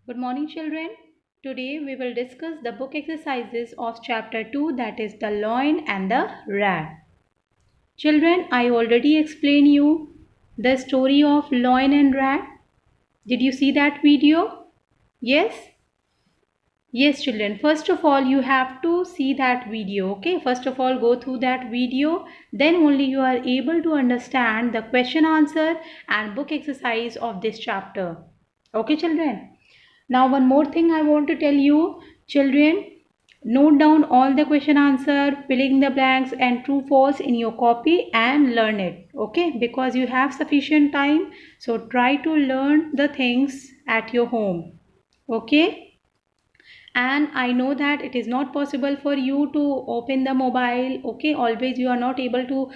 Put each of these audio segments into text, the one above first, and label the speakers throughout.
Speaker 1: Good morning, children. Today we will discuss the book exercises of chapter 2, that is the lion and the rat. Children, I already explained you the story of lion and rat. Did you see that video? Yes? Yes, children. First of all, you have to see that video. Okay, first of all, go through that video. Then only you are able to understand the question answer and book exercise of this chapter. Okay, children. Now one more thing I want to tell you, children, note down all the question answer, filling the blanks and true false in your copy and learn it. Okay, because you have sufficient time, so try to learn the things at your home. Okay, and I know that it is not possible for you to open the mobile. Okay, always you are not able to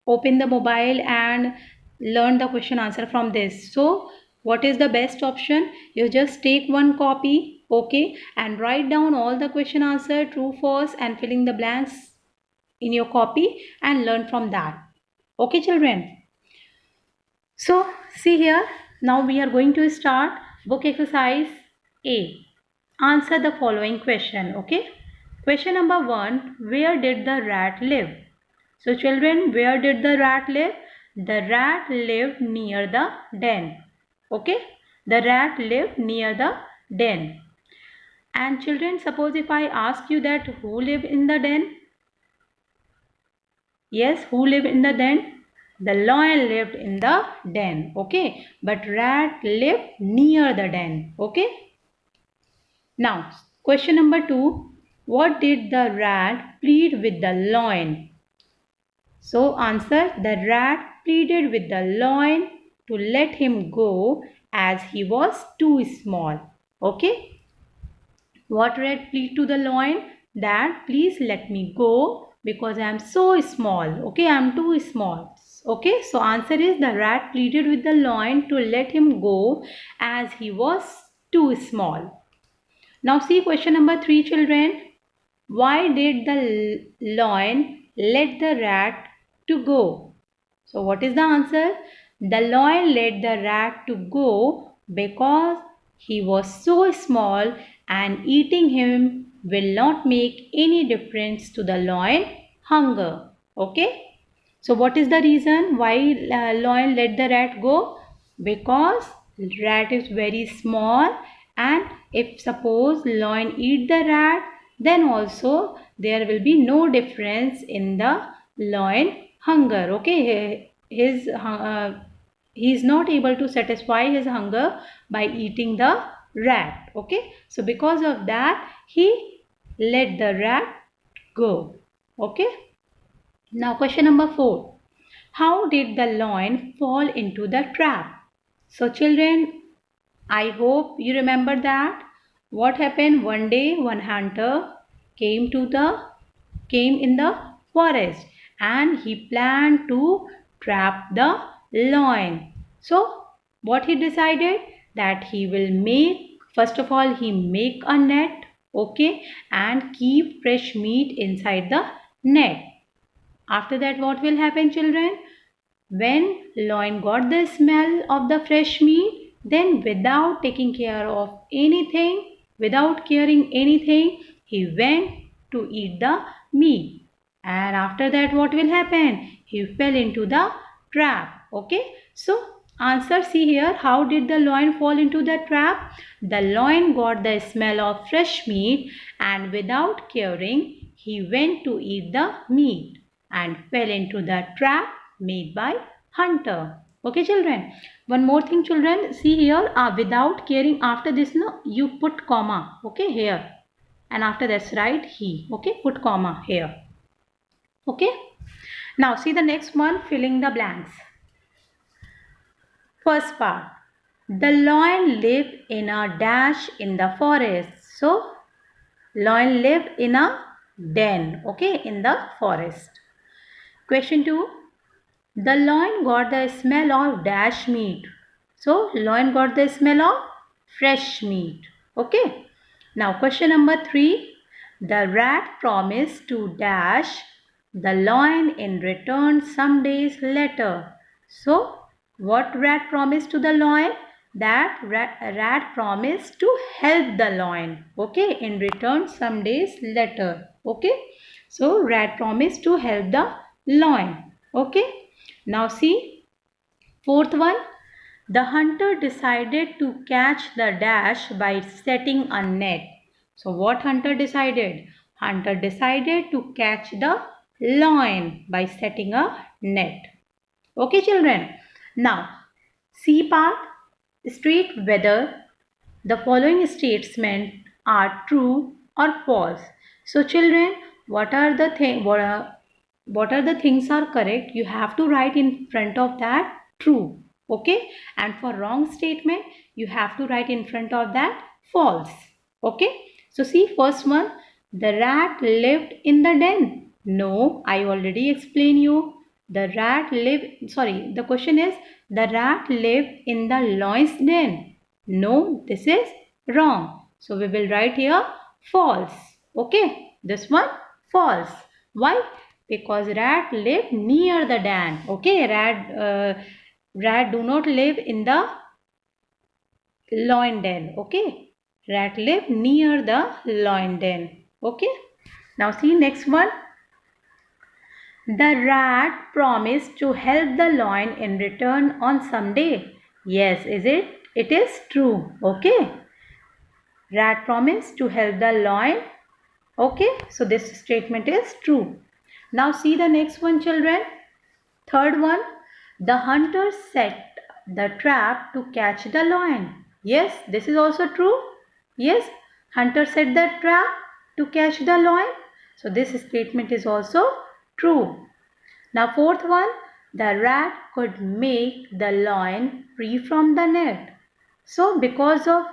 Speaker 1: open the mobile and learn the question answer from this. So what is the best option? You just take one copy, okay, and write down all the question answer, true false, and filling the blanks in your copy and learn from that. Okay, children. So see here, now we are going to start book exercise A. Answer the following question. Okay, question number 1, where did the rat live? So children, where did the rat live? The rat lived near the den. Okay, the rat lived near the den. And children, suppose if I ask you that who lived in the den? Yes, who lived in the den? The lion lived in the den. Okay, but rat lived near the den. Okay. Now, question number 2. What did the rat plead with the lion? So, answer, the rat pleaded with the lion to let him go as he was too small. Okay. What rat plead to the lion? That please let me go because I am so small. Okay, I am too small. Okay, so answer is the rat pleaded with the lion to let him go as he was too small. Now see question number 3, children. Why did the lion let the rat to go? So what is the answer? The lion let the rat to go because he was so small and eating him will not make any difference to the lion hunger. Okay. So what is the reason why lion let the rat go? Because rat is very small, and if suppose lion eat the rat, then also there will be no difference in the lion hunger. Okay, he is not able to satisfy his hunger by eating the rat. Okay, so because of that he let the rat go. Okay. Now question number 4. How did the lion fall into the trap? So children, I hope you remember that. What happened one day, one hunter came in the forest and he planned to trap the lion. So what he decided, that he will make, first of all he make a net, okay, and keep fresh meat inside the net. After that, what will happen, children? When lion got the smell of the fresh meat, then without taking care of anything, without caring anything, he went to eat the meat. And after that, what will happen? He fell into the trap. Okay. So, answer, see here, how did the lion fall into the trap? The lion got the smell of fresh meat and without caring, he went to eat the meat and fell into the trap made by hunter. Okay, children. One more thing, children. See here, without caring, after this, no, you put comma. Okay, here. And after that's right, he. Okay, put comma here. Okay. Now see the next one, filling the blanks. First part. The lion lived in a dash in the forest. So, lion lived in a den. Okay, in the forest. Question 2. The lion got the smell of dash meat. So, lion got the smell of fresh meat. Okay. Now, question number 3. The rat promised to dash the lion in return some days later. So, what rat promised to the lion? that rat promised to help the lion, okay, in return some days later, okay. So rat promised to help the lion, okay. Now see, fourth one, the hunter decided to catch the dash by setting a net. So what hunter decided? Hunter decided to catch the lion by setting a net. Okay children. Now C part, state whether the following statements are true or false. So children, what are the things are correct? You have to write in front of that true. Okay, and for wrong statement you have to write in front of that false. Okay, so see, first one, the rat lived in the den. No, I already explained you. The rat lived, sorry, the question is, the rat lived in the lion's den. No, this is wrong. So we will write here false. Okay, this one false. Why? Because rat live near the den. Okay, rat do not live in the lion den. Okay, rat live near the lion den. Okay, now see next one. The rat promised to help the lion in return on some day. Yes, is it? It is true. Okay. Rat promised to help the lion. Okay, so this statement is true. Now see the next one, children. Third one, the hunter set the trap to catch the lion. Yes, this is also true. Yes, hunter set the trap to catch the lion. So this statement is also true. Now fourth one, the rat could make the lion free from the net. So because of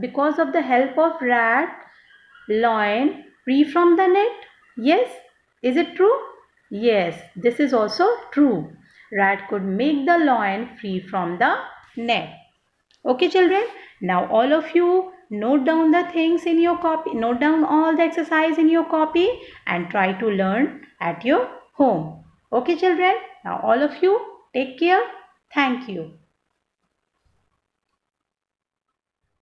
Speaker 1: the help of rat, lion free from the net. Yes, is it true? Yes, this is also true. Rat could make the lion free from the net. Okay children, now all of you note down the things in your copy, note down all the exercise in your copy and try to learn at your home. Okay children, now all of you take care. Thank you.